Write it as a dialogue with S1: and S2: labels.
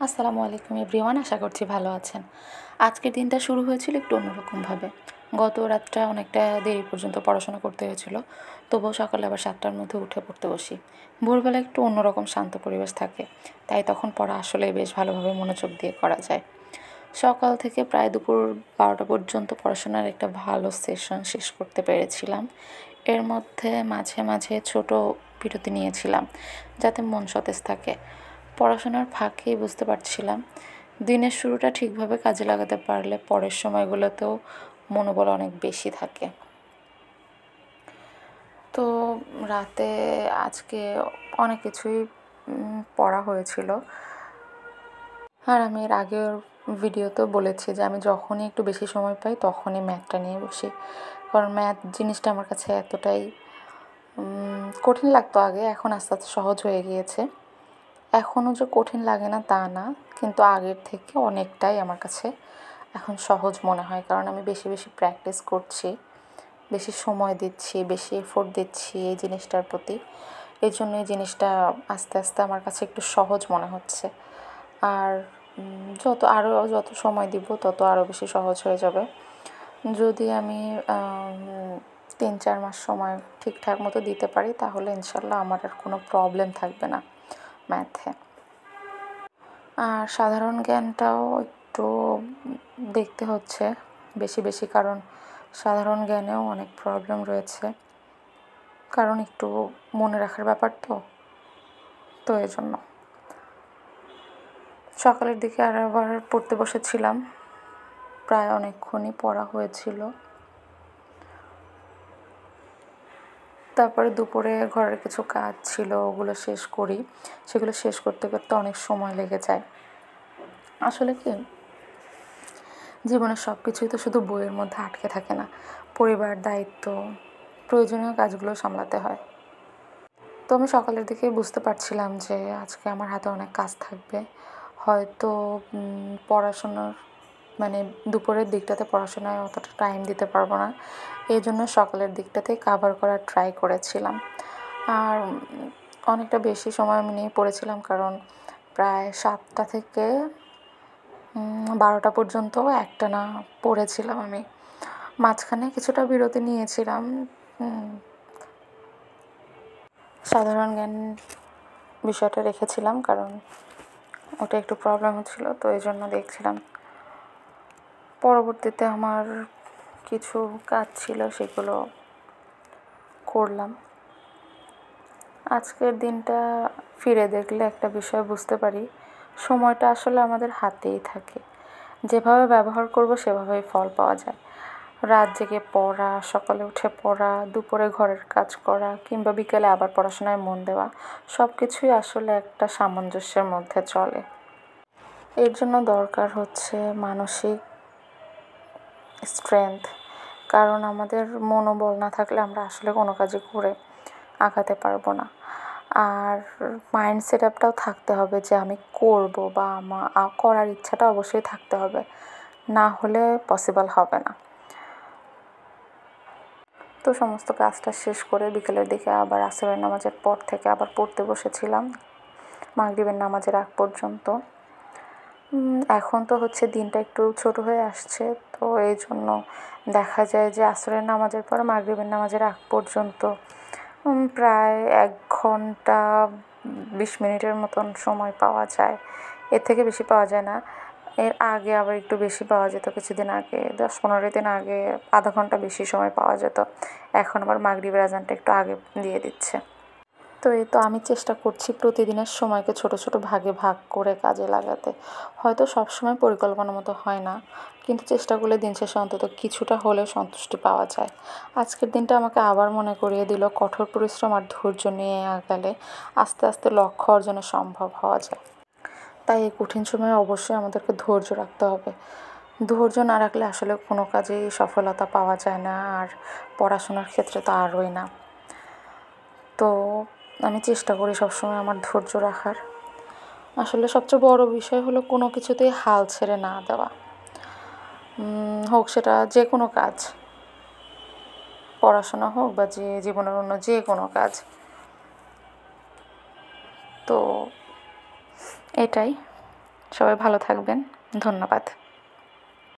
S1: আসসালামু আলাইকুম এভরিওয়ান, আশা করছি ভালো আছেন। আজকের দিনটা শুরু হয়েছিল একটু অন্যরকমভাবে। গত রাতটা অনেকটা দেরি পর্যন্ত পড়াশোনা করতে হয়েছিল, তবুও সকালে আবার 7টার মধ্যে উঠে পড়তে বসি। ভোরবেলা একটু অন্যরকম শান্ত পরিবেশ থাকে, তাই তখন পড়া আসলেই বেশ ভালোভাবে মনোযোগ দিয়ে করা যায়। সকাল থেকে প্রায় দুপুর 12টা পর্যন্ত পড়াশোনার একটা ভালো সেশন শেষ করতে পেরেছিলাম। এর মধ্যে মাঝে মাঝে ছোট বিরতি নিয়েছিলাম, যাতে মন সতেজ থাকে। পড়াশোনার ফাঁকেই বুঝতে পারছিলাম, দিনের শুরুটা ঠিকভাবে কাজে লাগাতে পারলে পরের সময়গুলোতেও মনোবল অনেক বেশি থাকে। তো রাতে আজকে অনেক কিছুই পড়া হয়েছিল। আর আমি এর আগের ভিডিওতেও বলেছি যে আমি যখনই একটু বেশি সময় পাই তখনই ম্যাথটা নিয়ে বসি, কারণ ম্যাথ জিনিসটা আমার কাছে এতটাই কঠিন লাগতো আগে, এখন আস্তে আস্তে সহজ হয়ে গিয়েছে। এখনও যে কঠিন লাগে না তা না, কিন্তু আগের থেকে অনেকটাই আমার কাছে এখন সহজ মনে হয়, কারণ আমি বেশি বেশি প্র্যাকটিস করছি, বেশি সময় দিচ্ছি, বেশি এফোর্ট দিচ্ছি এই জিনিসটার প্রতি। এই জন্য এই জিনিসটা আস্তে আস্তে আমার কাছে একটু সহজ মনে হচ্ছে। আর যত সময় দিব তত আরও বেশি সহজ হয়ে যাবে। যদি আমি 3-4 মাস সময় ঠিকঠাক মতো দিতে পারি, তাহলে ইনশাল্লাহ আমার আর কোনো প্রবলেম থাকবে না ম্যাথে। আর সাধারণ জ্ঞানটাও একটু দেখতে হচ্ছে বেশি বেশি, কারণ সাধারণ জ্ঞানেও অনেক প্রবলেম রয়েছে, কারণ একটু মনে রাখার ব্যাপার তো এই জন্য। সকালের দিকে আবার পড়তে বসেছিলাম, প্রায় অনেকক্ষণই পড়া হয়েছিল। তারপরে দুপুরে ঘরের কিছু কাজ ছিল, ওগুলো শেষ করি। সেগুলো শেষ করতে করতে অনেক সময় লেগে যায়। আসলে কি, জীবনের সব কিছুই তো শুধু বইয়ের মধ্যে আটকে থাকে না, পরিবার, দায়িত্ব, প্রয়োজনীয় কাজগুলো সামলাতে হয়। তো আমি সকালের দিকে বুঝতে পারছিলাম যে আজকে আমার হাতে অনেক কাজ থাকবে, হয়তো পড়াশোনার মানে দুপুরের দিকটাতে পড়াশোনায় অতটা টাইম দিতে পারবো না। এই জন্য সকালের দিকটাতেই কাভার করার ট্রাই করেছিলাম। আর অনেকটা বেশি সময় আমি নিয়ে পড়েছিলাম, কারণ প্রায় 7টা থেকে 12টা পর্যন্ত একটানা পড়েছিলাম আমি। মাঝখানে কিছুটা বিরতি নিয়েছিলাম সাধারণ জ্ঞান বিষয়টা রেখেছিলাম, কারণ ওটা একটু প্রবলেম হচ্ছিল, তো এই জন্য দেখছিলাম। পরবর্তীতে আমার কিছু কাজ ছিল, সেগুলো করলাম। আজকের দিনটা ফিরে দেখলে একটা বিষয় বুঝতে পারি, সময়টা আসলে আমাদের হাতেই থাকে। যেভাবে ব্যবহার করব সেভাবেই ফল পাওয়া যায়। রাত জেগে পড়া, সকালে উঠে পড়া, দুপুরে ঘরের কাজ করা, কিংবা বিকেলে আবার পড়াশোনায় মন দেওয়া, সব কিছুই আসলে একটা সামঞ্জস্যের মধ্যে চলে। এর জন্য দরকার হচ্ছে মানসিক স্ট্রেংথ, কারণ আমাদের মনোবল না থাকলে আমরা আসলে কোনো কাজই করে আগাতে পারবো না। আর মাইন্ড সেট আপটাও থাকতে হবে যে আমি করব, বা আমার করার ইচ্ছাটা অবশ্যই থাকতে হবে, না হলে পসিবল হবে না। তো সমস্ত কাজটা শেষ করে বিকেলের দিকে আবার আসরের নামাজের পর থেকে আবার পড়তে বসেছিলাম মাগরিবের নামাজের আগ পর্যন্ত। এখন তো হচ্ছে দিনটা একটু ছোট হয়ে আসছে, তো এই জন্য দেখা যায় যে আসরের নামাজের পর মাগরিবের নামাজের আগ পর্যন্ত প্রায় 1 ঘন্টা 20 মিনিটের মতন সময় পাওয়া যায়। এর থেকে বেশি পাওয়া যায় না। এর আগে আবার একটু বেশি পাওয়া যেত, কিছুদিন আগে 10-15 দিন আগে আধা ঘন্টা বেশি সময় পাওয়া যেত। এখন আবার মাগরিবের আজানটা একটু আগে দিয়ে দিচ্ছে। তো এই তো আমি চেষ্টা করছি প্রতিদিনের সময়কে ছোট ছোট ভাগে ভাগ করে কাজে লাগাতে। হয়তো সবসময় পরিকল্পনা মতো হয় না, কিন্তু চেষ্টা করলে দিন শেষে অন্তত কিছুটা হলেও সন্তুষ্টি পাওয়া যায়। আজকের দিনটা আমাকে আবার মনে করিয়ে দিল, কঠোর পরিশ্রম আর ধৈর্য নিয়ে আগালে আস্তে আস্তে লক্ষ্য অর্জনে সম্ভব হওয়া যায়। তাই এই কঠিন সময়ে অবশ্যই আমাদেরকে ধৈর্য রাখতে হবে। ধৈর্য না রাখলে আসলে কোনো কাজেই সফলতা পাওয়া যায় না, আর পড়াশোনার ক্ষেত্রে তো আরোই না। তো আমি চেষ্টা করি সবসময় আমার ধৈর্য রাখার। আসলে সবচেয়ে বড় বিষয় হলো কোনো কিছুতেই হাল ছেড়ে না দেওয়া, হোক সেটা যে কোনো কাজ, পড়াশোনা হোক বা জীবনের অন্য যে কোনো কাজ। তো এটাই। সবাই ভালো থাকবেন। ধন্যবাদ।